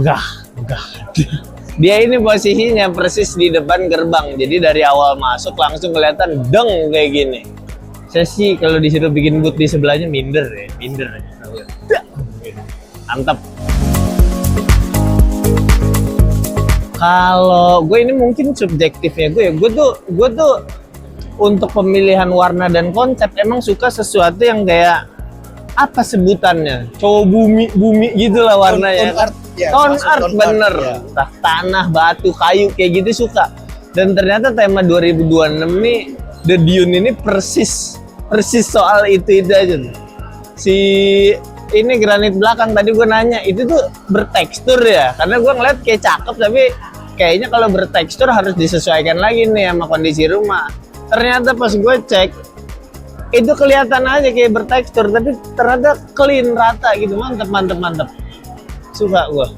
Megah. Dia ini posisinya persis di depan gerbang, jadi dari awal masuk langsung kelihatan deng kayak gini. Saya sih kalau disuruh bikin booth di sebelahnya minder. Mantap. Kalau gue ini mungkin subjektifnya gue ya, gue tuh untuk pemilihan warna dan konsep emang suka sesuatu yang kayak apa sebutannya, cowok bumi gitulah warnanya. Tone art bener, ya. Tanah, batu, kayu kayak gitu suka. Dan ternyata tema 2026 nih The Dune ini persis soal itu aja. Si ini granit belakang tadi gue nanya itu tuh bertekstur ya, karena gue ngeliat kayak cakep tapi kayaknya kalau bertekstur harus disesuaikan lagi nih sama kondisi rumah. Ternyata pas gue cek itu kelihatan aja kayak bertekstur tapi ternyata clean rata gitu. Mantep. Suka gue.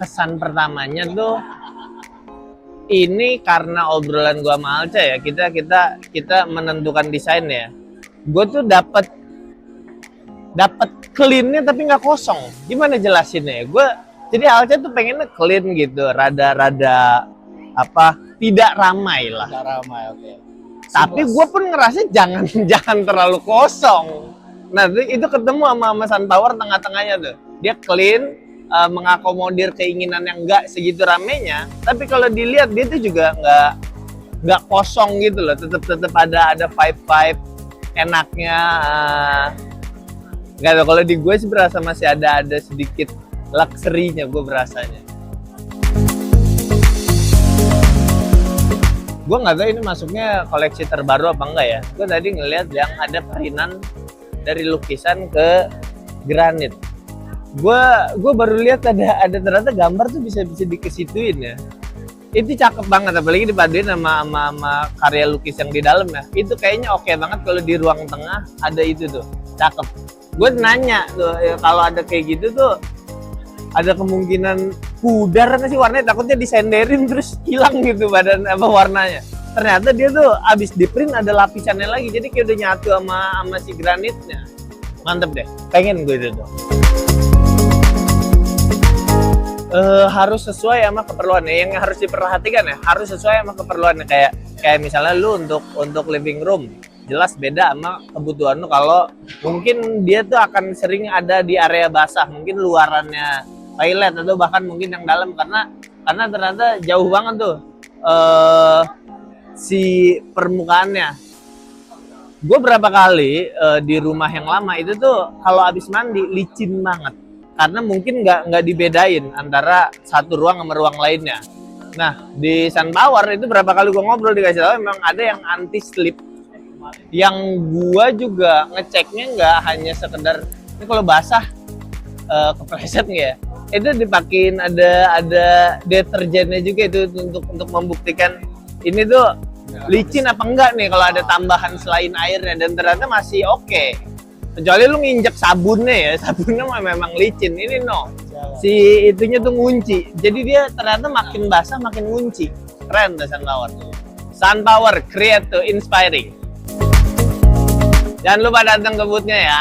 Kesan pertamanya tuh ini karena obrolan gue sama Alca ya, kita menentukan desain ya. Gue tuh dapat cleannya tapi nggak kosong. Gimana jelasinnya? Jadi Alca tuh pengennya clean gitu, rada apa? Tidak ramai lah. Tidak ramai, oke. Tapi gue pun ngerasa jangan terlalu kosong. Nah itu ketemu sama Sunpower tengah-tengahnya tuh. Dia clean, mengakomodir keinginan yang nggak segitu ramenya. Tapi kalau dilihat dia tuh juga nggak kosong gitu loh. Tetap ada vibe enaknya. Nggak tahu, kalau di gue sih berasa masih ada sedikit luxury-nya gue berasanya. Gue nggak tahu ini masuknya koleksi terbaru apa enggak ya. Gue tadi ngeliat yang ada perinan dari lukisan ke granit. Gue baru lihat ada ternyata gambar tuh bisa dikesituin ya. Itu cakep banget, apalagi dipaduin sama karya lukis yang di dalam ya. Itu kayaknya oke banget kalau di ruang tengah ada itu tuh, cakep. Gue nanya tuh ya, kalau ada kayak gitu tuh ada kemungkinan pudar nggak sih warnanya, takutnya disenderin terus hilang gitu badan apa warnanya. Ternyata dia tuh abis di print ada lapisannya lagi, jadi kayak udah nyatu sama si granitnya. Mantep deh, pengen gue itu tuh. Harus sesuai sama keperluannya, yang harus diperhatikan ya, harus sesuai sama keperluannya. Kayak misalnya lu untuk living room jelas beda sama kebutuhan lu. Kalau mungkin dia tuh akan sering ada di area basah, mungkin luarannya toilet atau bahkan mungkin yang dalam, karena ternyata jauh banget tuh si permukaannya. Gue berapa kali di rumah yang lama itu tuh kalau habis mandi licin banget, karena mungkin nggak dibedain antara satu ruang sama ruang lainnya. Nah di Sunpower itu berapa kali gue ngobrol dikasih tahu memang ada yang anti slip, yang gue juga ngeceknya nggak hanya sekedar ini kalau basah kepleset nggak ya, itu dipakein ada deterjennya juga itu untuk membuktikan ini tuh licin apa enggak nih kalau ada tambahan selain airnya, dan ternyata masih oke. Kecuali lu nginjek sabunnya ya, sabunnya memang licin. Ini si itunya tuh ngunci, jadi dia ternyata makin basah makin ngunci. Keren tuh Sunpower, create to inspiring. Jangan lupa datang ke booth-nya ya.